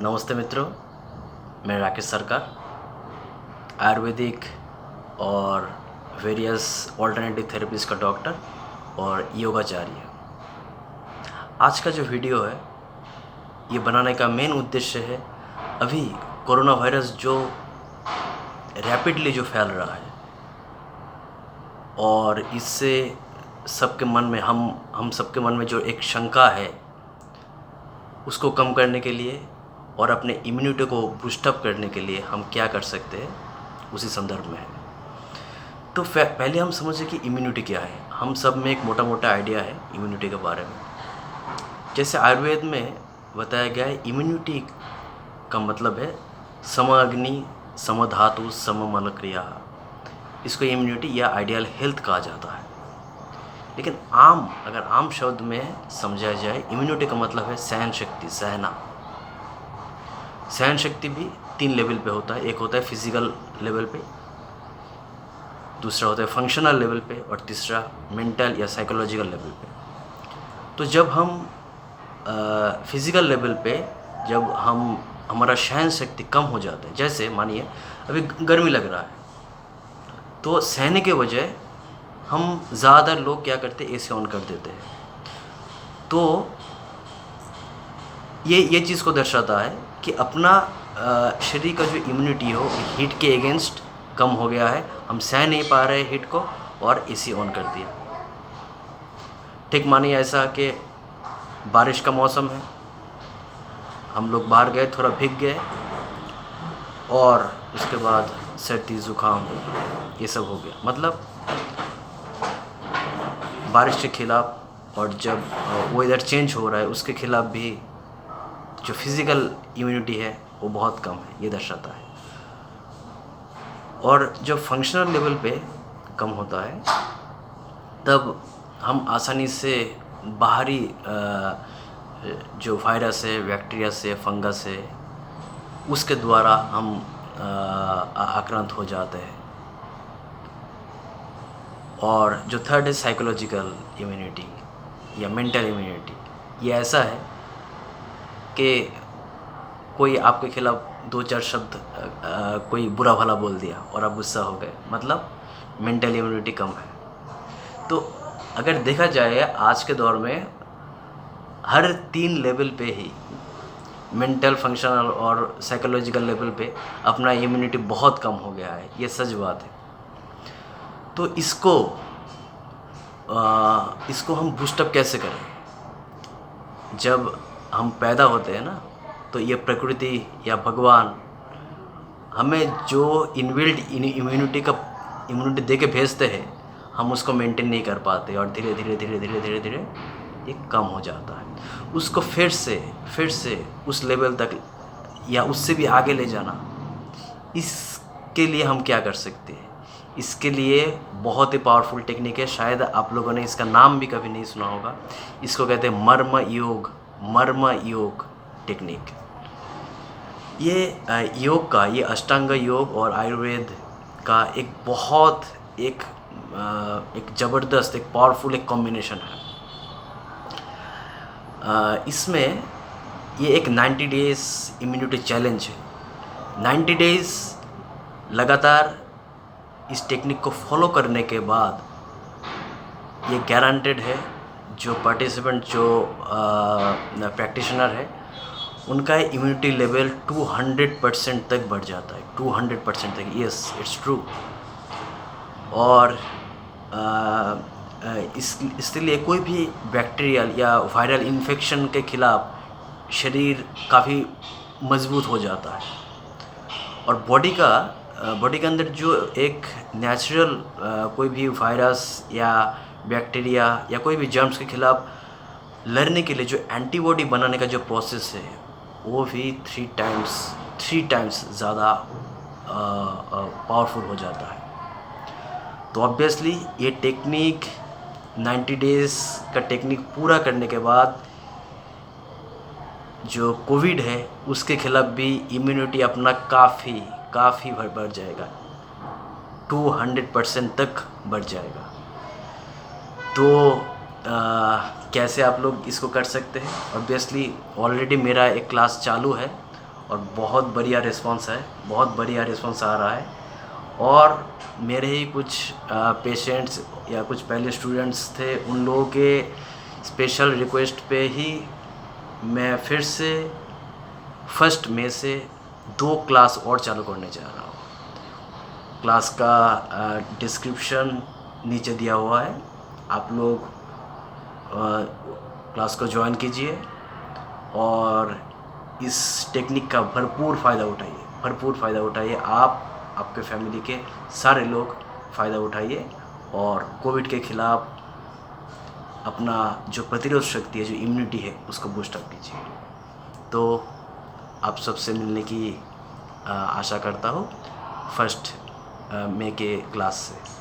नमस्ते मित्रों, मैं राकेश सरकार, आयुर्वेदिक और वेरियस ऑल्टरनेटिव थेरेपीज़ का डॉक्टर और योगाचार्य। आज का जो वीडियो है ये बनाने का मेन उद्देश्य है, अभी कोरोना वायरस जो रैपिडली जो फैल रहा है और इससे सबके मन में हम सबके मन में जो एक शंका है उसको कम करने के लिए और अपने इम्यूनिटी को बूस्टअप करने के लिए हम क्या कर सकते हैं, उसी संदर्भ में है। तो पहले हम समझें कि इम्यूनिटी क्या है। हम सब में एक मोटा मोटा आइडिया है इम्यूनिटी के बारे में। जैसे आयुर्वेद में बताया गया है, इम्यूनिटी का मतलब है सम अग्नि, सम धातु, सम मल क्रिया। इसको इम्यूनिटी या आइडियल हेल्थ कहा जाता है। लेकिन अगर आम शब्द में समझा जाए, इम्यूनिटी का मतलब है सहन शक्ति, सहना। सहन शक्ति भी 3 लेवल पे होता है। एक होता है फिजिकल लेवल पे, दूसरा होता है फंक्शनल लेवल पे और तीसरा मेंटल या साइकोलॉजिकल लेवल पे। तो जब हम फिजिकल लेवल पे जब हमारा सहन शक्ति कम हो जाता है, जैसे मानिए अभी गर्मी लग रहा है, तो सहने के वजह हम ज़्यादातर लोग क्या करते हैं, एसी ऑन कर देते हैं। तो ये चीज़ को दर्शाता है कि अपना शरीर का जो इम्यूनिटी हो हीट के अगेंस्ट कम हो गया है। हम सह नहीं पा रहे हीट को और एसी ऑन कर दिया। ठीक मानिए ऐसा कि बारिश का मौसम है, हम लोग बाहर गए, थोड़ा भीग गए और उसके बाद सर्दी ज़ुकाम ये सब हो गया। मतलब बारिश के खिलाफ और जब वेदर चेंज हो रहा है उसके खिलाफ भी जो फिज़िकल इम्यूनिटी है वो बहुत कम है, ये दर्शाता है। और जब फंक्शनल लेवल पे कम होता है तब हम आसानी से बाहरी जो वायरस है, बैक्टीरिया से, फंगस है, उसके द्वारा हम आक्रांत हो जाते हैं। और जो थर्ड है साइकोलॉजिकल इम्यूनिटी या मेंटल इम्यूनिटी। ये ऐसा है कि कोई आपके खिलाफ 2-4 शब्द कोई बुरा भला बोल दिया और आप गुस्सा हो गए, मतलब मेंटल इम्यूनिटी कम है। तो अगर देखा जाए आज के दौर में हर 3 लेवल पे ही, मेंटल, फंक्शनल और साइकोलॉजिकल लेवल पे अपना इम्यूनिटी बहुत कम हो गया है। ये सच बात है। तो इसको हम बूस्टअप कैसे करें? जब हम पैदा होते हैं ना, तो ये प्रकृति या भगवान हमें जो इनबिल्ट इम्यूनिटी दे के भेजते हैं, हम उसको मेंटेन नहीं कर पाते और धीरे धीरे ये कम हो जाता है। उसको फिर से उस लेवल तक या उससे भी आगे ले जाना, इसके लिए हम क्या कर सकते हैं? इसके लिए बहुत ही पावरफुल टेक्निक है। शायद आप लोगों ने इसका नाम भी कभी नहीं सुना होगा। इसको कहते हैं मर्म योग टेक्निक। ये ये अष्टांग योग और आयुर्वेद का एक बहुत एक ज़बरदस्त, एक पावरफुल एक कॉम्बिनेशन है। इसमें ये एक 90 डेज़ इम्यूनिटी चैलेंज है। 90 डेज़ लगातार इस टेक्निक को फॉलो करने के बाद ये गारंटेड है, जो पार्टिसिपेंट, जो प्रैक्टिशनर है, उनका इम्यूनिटी लेवल 200% तक बढ़ जाता है। 200% तक, यस, इट्स ट्रू। और इसलिए कोई भी बैक्टीरियल या वायरल इन्फेक्शन के खिलाफ शरीर काफ़ी मजबूत हो जाता है। और बॉडी के अंदर जो एक नेचुरल कोई भी वायरस या बैक्टीरिया या कोई भी जर्म्स के खिलाफ लड़ने के लिए जो एंटीबॉडी बनाने का जो प्रोसेस है, वो भी 3 टाइम्स ज़्यादा पावरफुल हो जाता है। तो ऑब्वियसली ये टेक्निक 90 डेज़ का टेक्निक पूरा करने के बाद जो कोविड है उसके खिलाफ भी इम्यूनिटी अपना काफ़ी बढ़ जाएगा, 200% तक बढ़ जाएगा। तो कैसे आप लोग इसको कर सकते हैं? ऑब्वियसली ऑलरेडी मेरा एक क्लास चालू है और बहुत बढ़िया रिस्पांस है, बहुत बढ़िया रिस्पांस आ रहा है। और मेरे ही कुछ पेशेंट्स या कुछ पहले स्टूडेंट्स थे, उन लोगों के स्पेशल रिक्वेस्ट पे ही मैं फिर से 1 मई से 2 क्लास और चालू करने जा रहा हूँ। क्लास का डिस्क्रिप्शन नीचे दिया हुआ है, आप लोग क्लास को ज्वाइन कीजिए और इस टेक्निक का भरपूर फ़ायदा उठाइए, भरपूर फ़ायदा उठाइए। आप, आपके फैमिली के सारे लोग फ़ायदा उठाइए और कोविड के ख़िलाफ़ अपना जो प्रतिरोध शक्ति है, जो इम्यूनिटी है, उसको बूस्ट अप कीजिए। तो आप सबसे मिलने की आशा करता हूँ 1 मई के क्लास से।